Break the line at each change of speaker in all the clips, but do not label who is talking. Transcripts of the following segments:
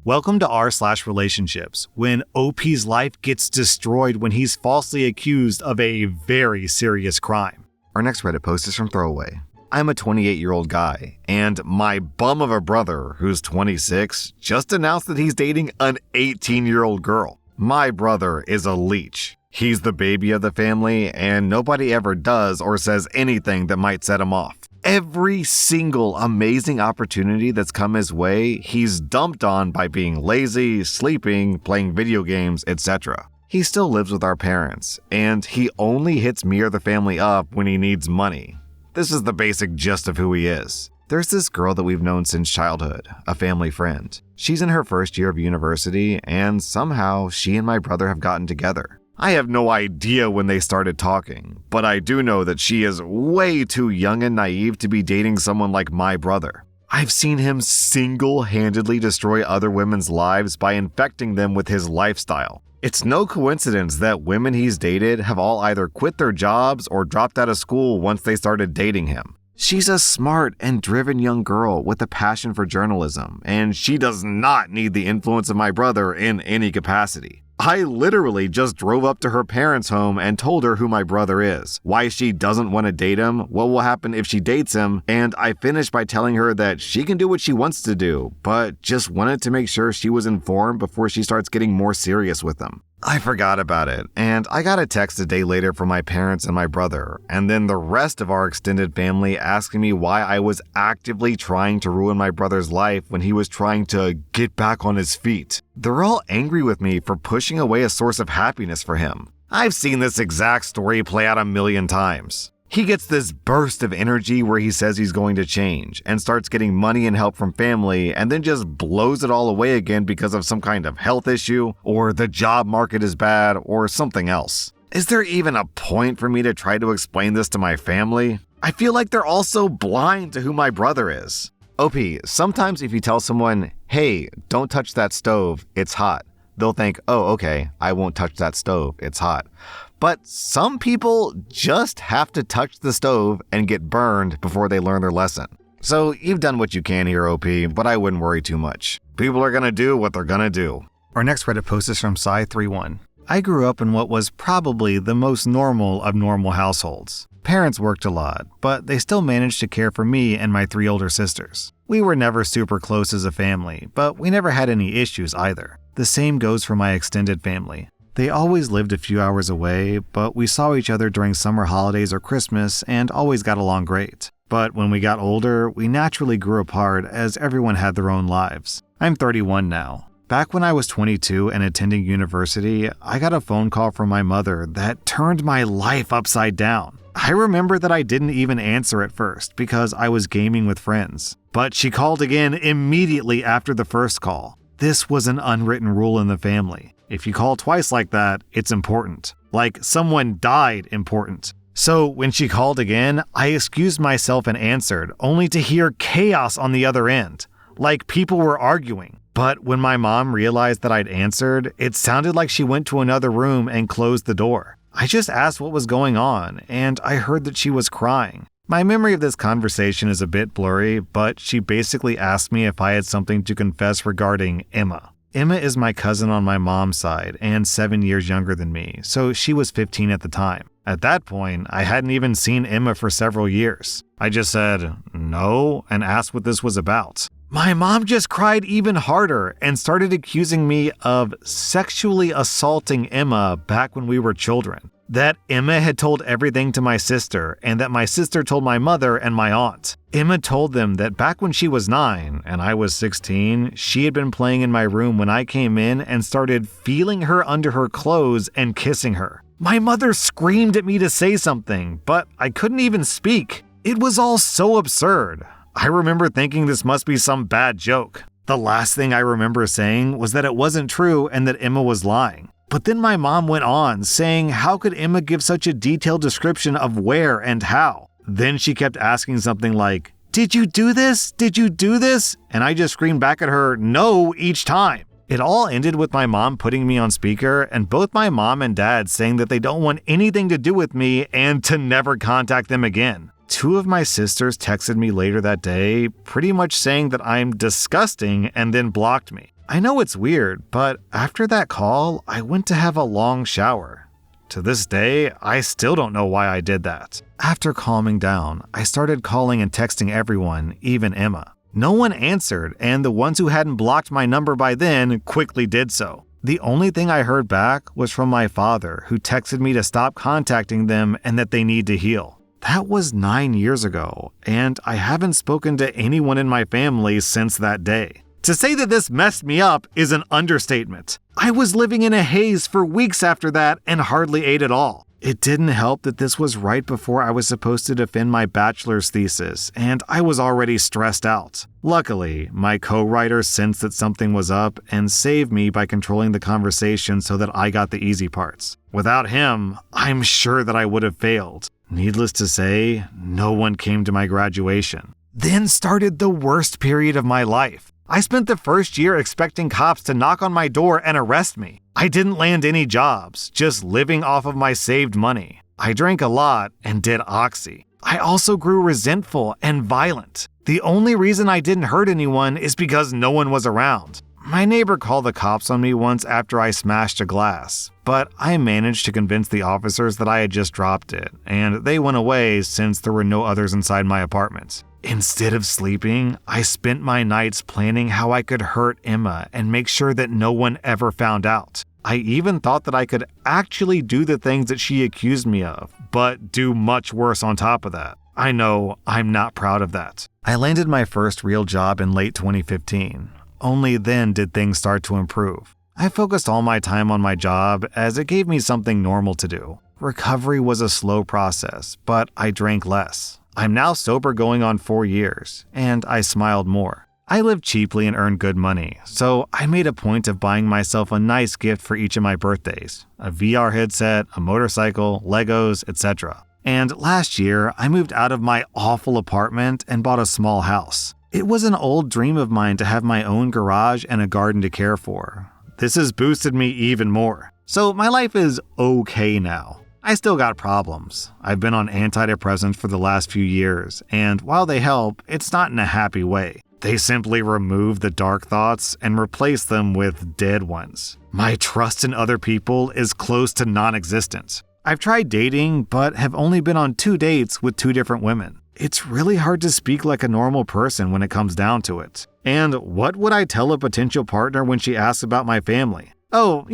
Welcome to rSlash Relationships, when OP's life gets destroyed when he's falsely accused of a very serious crime.
Our next Reddit post is from Throwaway. I'm a 28-year-old guy, and my bum of a brother, who's 26, just announced that he's dating an 18-year-old girl. My brother is a leech. He's the baby of the family, and nobody ever does or says anything that might set him off. Every single amazing opportunity that's come his way, he's dumped on by being lazy, sleeping, playing video games, etc. He still lives with our parents, and he only hits me or the family up when he needs money. This is the basic gist of who he is. There's this girl that we've known since childhood, a family friend. She's in her first year of university, and somehow she and my brother have gotten together. I have no idea when they started talking, but I do know that she is way too young and naive to be dating someone like my brother. I've seen him single-handedly destroy other women's lives by infecting them with his lifestyle. It's no coincidence that women he's dated have all either quit their jobs or dropped out of school once they started dating him. She's a smart and driven young girl with a passion for journalism, and she does not need the influence of my brother in any capacity. I literally just drove up to her parents' home and told her who my brother is, why she doesn't want to date him, what will happen if she dates him, and I finished by telling her that she can do what she wants to do, but just wanted to make sure she was informed before she starts getting more serious with him. I forgot about it, and I got a text a day later from my parents and my brother, and then the rest of our extended family asking me why I was actively trying to ruin my brother's life when he was trying to get back on his feet. They're all angry with me for pushing away a source of happiness for him. I've seen this exact story play out a million times. He gets this burst of energy where he says he's going to change and starts getting money and help from family and then just blows it all away again because of some kind of health issue or the job market is bad or something else. Is there even a point for me to try to explain this to my family? I feel like they're also blind to who my brother is. OP, sometimes if you tell someone, hey, don't touch that stove, it's hot, they'll think, oh, okay, I won't touch that stove, it's hot. But some people just have to touch the stove and get burned before they learn their lesson. So you've done what you can here, OP, but I wouldn't worry too much. People are gonna do what they're gonna do.
Our next Reddit post is from Sai31. I grew up in what was probably the most normal of normal households. Parents worked a lot, but they still managed to care for me and my 3 older sisters. We were never super close as a family, but we never had any issues either. The same goes for my extended family. They always lived a few hours away, but we saw each other during summer holidays or Christmas and always got along great. But when we got older, we naturally grew apart as everyone had their own lives. I'm 31 now. Back when I was 22 and attending university, I got a phone call from my mother that turned my life upside down. I remember that I didn't even answer at first because I was gaming with friends. But she called again immediately after the first call. This was an unwritten rule in the family. If you call twice like that, it's important. Like someone died important. So when she called again, I excused myself and answered, only to hear chaos on the other end. Like people were arguing. But when my mom realized that I'd answered, it sounded like she went to another room and closed the door. I just asked what was going on, and I heard that she was crying. My memory of this conversation is a bit blurry, but she basically asked me if I had something to confess regarding Emma. Emma is my cousin on my mom's side and 7 years younger than me, so she was 15 at the time. At that point, I hadn't even seen Emma for several years. I just said no and asked what this was about. My mom just cried even harder and started accusing me of sexually assaulting Emma back when we were children. That Emma had told everything to my sister and that my sister told my mother and my aunt. Emma told them that back when she was 9 and I was 16, she had been playing in my room when I came in and started feeling her under her clothes and kissing her. My mother screamed at me to say something, but I couldn't even speak. It was all so absurd. I remember thinking this must be some bad joke. The last thing I remember saying was that it wasn't true and that Emma was lying. But then my mom went on, saying how could Emma give such a detailed description of where and how? Then she kept asking something like, "Did you do this? Did you do this?" And I just screamed back at her, "No," each time. It all ended with my mom putting me on speaker and both my mom and dad saying that they don't want anything to do with me and to never contact them again. 2 of my sisters texted me later that day, pretty much saying that I'm disgusting and then blocked me. I know it's weird, but after that call, I went to have a long shower. To this day, I still don't know why I did that. After calming down, I started calling and texting everyone, even Emma. No one answered, and the ones who hadn't blocked my number by then quickly did so. The only thing I heard back was from my father, who texted me to stop contacting them and that they need to heal. That was 9 years ago, and I haven't spoken to anyone in my family since that day. To say that this messed me up is an understatement. I was living in a haze for weeks after that and hardly ate at all. It didn't help that this was right before I was supposed to defend my bachelor's thesis, and I was already stressed out. Luckily, my co-writer sensed that something was up and saved me by controlling the conversation so that I got the easy parts. Without him, I'm sure that I would have failed. Needless to say, no one came to my graduation. Then started the worst period of my life. I spent the first year expecting cops to knock on my door and arrest me. I didn't land any jobs, just living off of my saved money. I drank a lot and did oxy. I also grew resentful and violent. The only reason I didn't hurt anyone is because no one was around. My neighbor called the cops on me once after I smashed a glass, but I managed to convince the officers that I had just dropped it, and they went away since there were no others inside my apartment. Instead of sleeping, I spent my nights planning how I could hurt Emma and make sure that no one ever found out. I even thought that I could actually do the things that she accused me of, but do much worse on top of that. I know I'm not proud of that. I landed my first real job in late 2015. Only then did things start to improve. I focused all my time on my job as it gave me something normal to do. Recovery was a slow process, but I drank less. I'm now sober going on 4 years, and I smiled more. I live cheaply and earn good money, so I made a point of buying myself a nice gift for each of my birthdays. A VR headset, a motorcycle, Legos, etc. And last year, I moved out of my awful apartment and bought a small house. It was an old dream of mine to have my own garage and a garden to care for. This has boosted me even more. So my life is okay now. I still got problems. I've been on antidepressants for the last few years, and while they help, it's not in a happy way. They simply remove the dark thoughts and replace them with dead ones. My trust in other people is close to non-existent. I've tried dating, but have only been on 2 dates with 2 different women. It's really hard to speak like a normal person when it comes down to it. And what would I tell a potential partner when she asks about my family? Oh,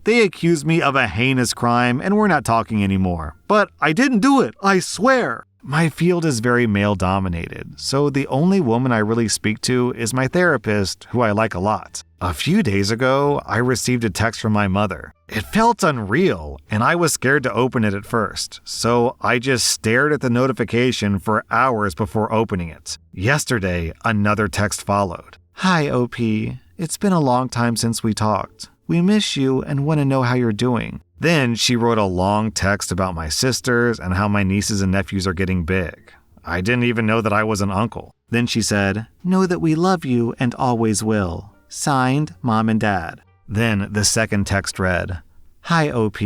they accused me of a heinous crime and we're not talking anymore. But I didn't do it, I swear. My field is very male-dominated, so the only woman I really speak to is my therapist, who I like a lot. A few days ago, I received a text from my mother. It felt unreal, and I was scared to open it at first, so I just stared at the notification for hours before opening it. Yesterday, another text followed. Hi, OP. It's been a long time since we talked. We miss you and want to know how you're doing. Then she wrote a long text about my sisters and how my nieces and nephews are getting big. I didn't even know that I was an uncle. Then she said, know that we love you and always will. Signed, Mom and Dad. Then the second text read, Hi, OP.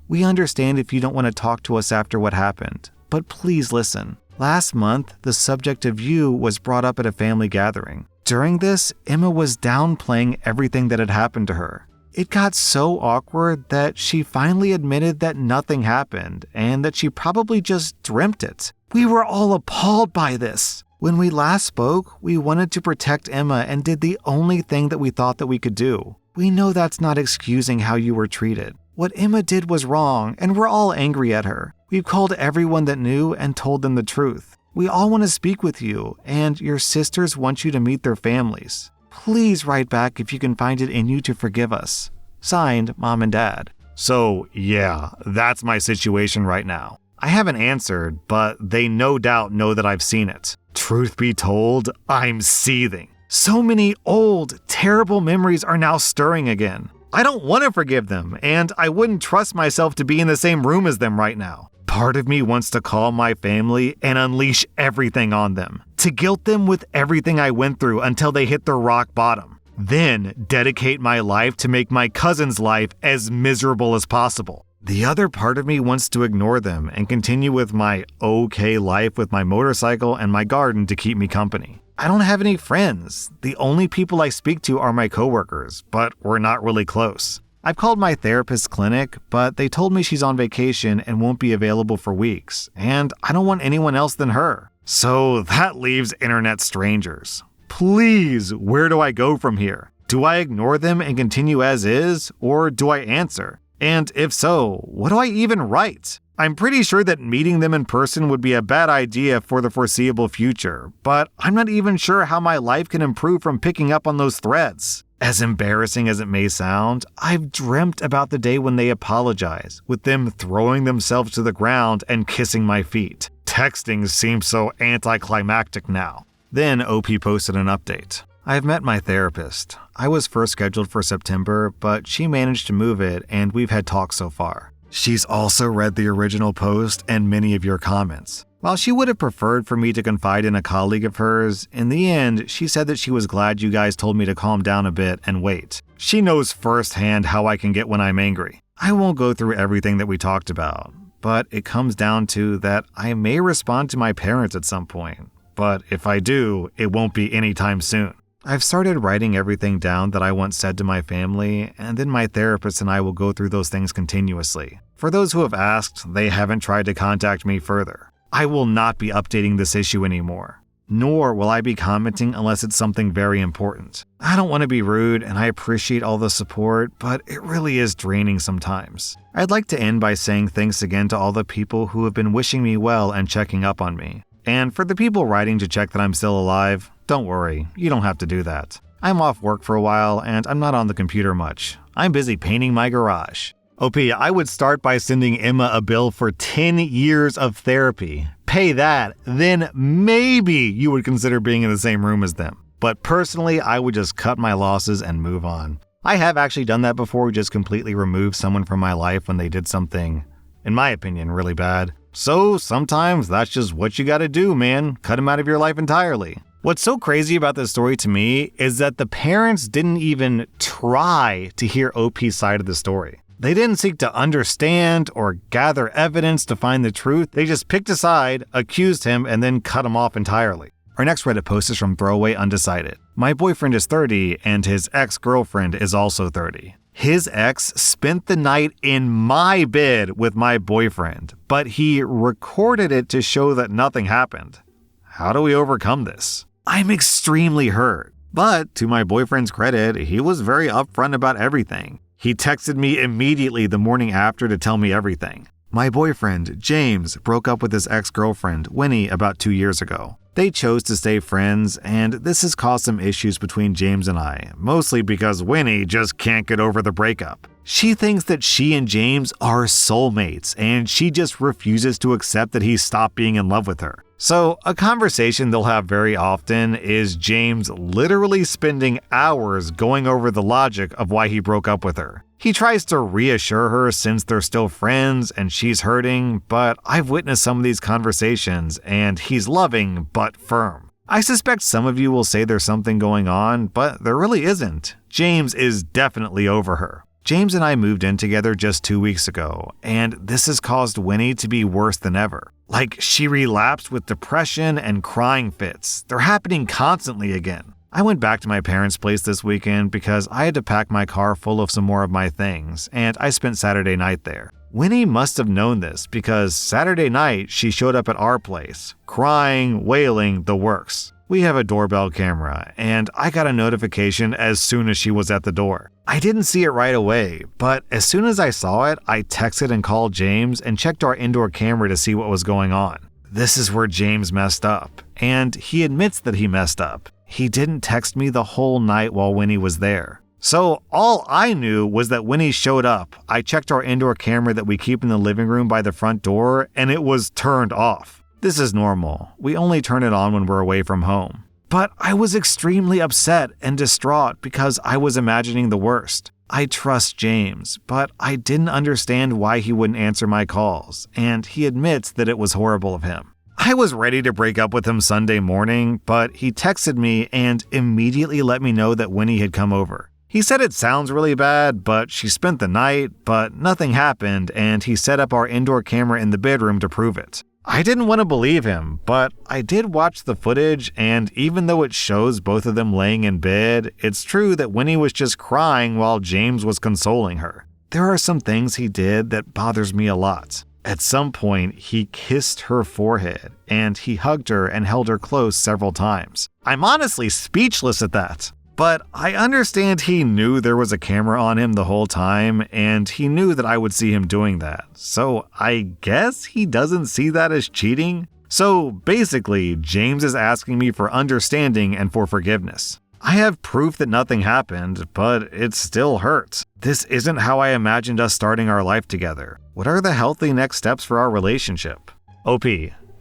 We understand if you don't want to talk to us after what happened, but please listen. Last month, the subject of you was brought up at a family gathering. During this, Emma was downplaying everything that had happened to her. It got so awkward that she finally admitted that nothing happened and that she probably just dreamt it. We were all appalled by this. When we last spoke, we wanted to protect Emma and did the only thing that we thought that we could do. We know that's not excusing how you were treated. What Emma did was wrong, and we're all angry at her. We've called everyone that knew and told them the truth. We all want to speak with you, and your sisters want you to meet their families. Please write back if you can find it in you to forgive us. Signed, Mom and Dad. So, yeah, that's my situation right now. I haven't answered, but they no doubt know that I've seen it. Truth be told, I'm seething. So many old, terrible memories are now stirring again. I don't want to forgive them, and I wouldn't trust myself to be in the same room as them right now. Part of me wants to call my family and unleash everything on them, to guilt them with everything I went through until they hit their rock bottom. Then dedicate my life to make my cousin's life as miserable as possible. The other part of me wants to ignore them and continue with my okay life with my motorcycle and my garden to keep me company. I don't have any friends. The only people I speak to are my coworkers, but we're not really close. I've called my therapist's clinic, but they told me she's on vacation and won't be available for weeks, and I don't want anyone else than her. So that leaves internet strangers. Please, where do I go from here? Do I ignore them and continue as is, or do I answer? And if so, what do I even write? I'm pretty sure that meeting them in person would be a bad idea for the foreseeable future, but I'm not even sure how my life can improve from picking up on those threads. As embarrassing as it may sound, I've dreamt about the day when they apologize, with them throwing themselves to the ground and kissing my feet. Texting seems so anticlimactic now. Then OP posted an update. I've met my therapist. I was first scheduled for September, but she managed to move it and we've had talks so far. She's also read the original post and many of your comments. While she would have preferred for me to confide in a colleague of hers, in the end, she said that she was glad you guys told me to calm down a bit and wait. She knows firsthand how I can get when I'm angry. I won't go through everything that we talked about, but it comes down to that I may respond to my parents at some point. But if I do, it won't be anytime soon. I've started writing everything down that I once said to my family, and then my therapist and I will go through those things continuously. For those who have asked, they haven't tried to contact me further. I will not be updating this issue anymore, nor will I be commenting unless it's something very important. I don't want to be rude and I appreciate all the support, but it really is draining sometimes. I'd like to end by saying thanks again to all the people who have been wishing me well and checking up on me. And for the people writing to check that I'm still alive, don't worry, you don't have to do that. I'm off work for a while and I'm not on the computer much. I'm busy painting my garage. OP, I would start by sending Emma a bill for 10 years of therapy. Pay that, then maybe you would consider being in the same room as them. But personally, I would just cut my losses and move on. I have actually done that before, just completely removed someone from my life when they did something, in my opinion, really bad. So sometimes that's just what you gotta do, man. Cut them out of your life entirely. What's so crazy about this story to me is that the parents didn't even try to hear OP's side of the story. They didn't seek to understand or gather evidence to find the truth. They just picked a side, accused him, and then cut him off entirely. Our next Reddit post is from Throwaway Undecided. My boyfriend is 30 and his ex-girlfriend is also 30. His ex spent the night in my bed with my boyfriend, but he recorded it to show that nothing happened. How do we overcome this? I'm extremely hurt, but to my boyfriend's credit, he was very upfront about everything. He texted me immediately the morning after to tell me everything. My boyfriend, James, broke up with his ex-girlfriend, Winnie, about 2 years ago. They chose to stay friends, and this has caused some issues between James and I, mostly because Winnie just can't get over the breakup. She thinks that she and James are soulmates, and she just refuses to accept that he stopped being in love with her. So, a conversation they'll have very often is James literally spending hours going over the logic of why he broke up with her. He tries to reassure her since they're still friends and she's hurting, but I've witnessed some of these conversations and he's loving but firm. I suspect some of you will say there's something going on, but there really isn't. James is definitely over her. James and I moved in together just 2 weeks ago, and this has caused Winnie to be worse than ever. Like, she relapsed with depression and crying fits. They're happening constantly again. I went back to my parents' place this weekend because I had to pack my car full of some more of my things, and I spent Saturday night there. Winnie must have known this because Saturday night she showed up at our place, crying, wailing, the works. We have a doorbell camera, and I got a notification as soon as she was at the door. I didn't see it right away, but as soon as I saw it, I texted and called James and checked our indoor camera to see what was going on. This is where James messed up, and he admits that he messed up. He didn't text me the whole night while Winnie was there. So all I knew was that when he showed up, I checked our indoor camera that we keep in the living room by the front door, and it was turned off. This is normal. We only turn it on when we're away from home. But I was extremely upset and distraught because I was imagining the worst. I trust James, but I didn't understand why he wouldn't answer my calls, and he admits that it was horrible of him. I was ready to break up with him Sunday morning, but he texted me and immediately let me know that Winnie had come over. He said it sounds really bad, but she spent the night, but nothing happened, and he set up our indoor camera in the bedroom to prove it. I didn't want to believe him, but I did watch the footage, and even though it shows both of them laying in bed, it's true that Winnie was just crying while James was consoling her. There are some things he did that bothers me a lot. At some point, he kissed her forehead, and he hugged her and held her close several times. I'm honestly speechless at that. But I understand he knew there was a camera on him the whole time, and he knew that I would see him doing that. So I guess he doesn't see that as cheating? So basically, James is asking me for understanding and for forgiveness. I have proof that nothing happened, but it still hurts. This isn't how I imagined us starting our life together. What are the healthy next steps for our relationship? OP.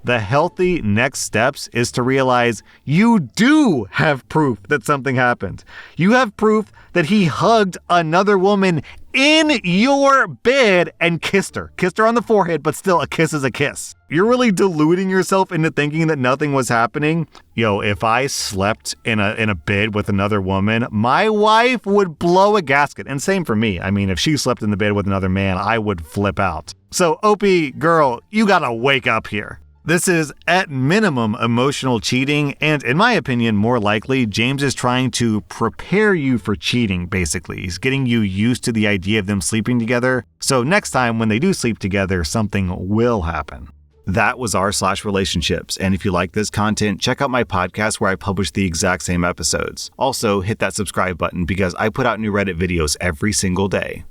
The healthy next steps is to realize you do have proof that something happened. You have proof that he hugged another woman in your bed and kissed her. Kissed her on the forehead, but still a kiss is a kiss. You're really deluding yourself into thinking that nothing was happening. Yo, if I slept in a bed with another woman, my wife would blow a gasket. And same for me. I mean, if she slept in the bed with another man, I would flip out. So OP, girl, you gotta wake up here. This is, at minimum, emotional cheating, and in my opinion, more likely, James is trying to prepare you for cheating, basically. He's getting you used to the idea of them sleeping together, so next time when they do sleep together, something will happen. That was rSlash-relationships, and if you like this content, check out my podcast where I publish the exact same episodes. Also, hit that subscribe button because I put out new Reddit videos every single day.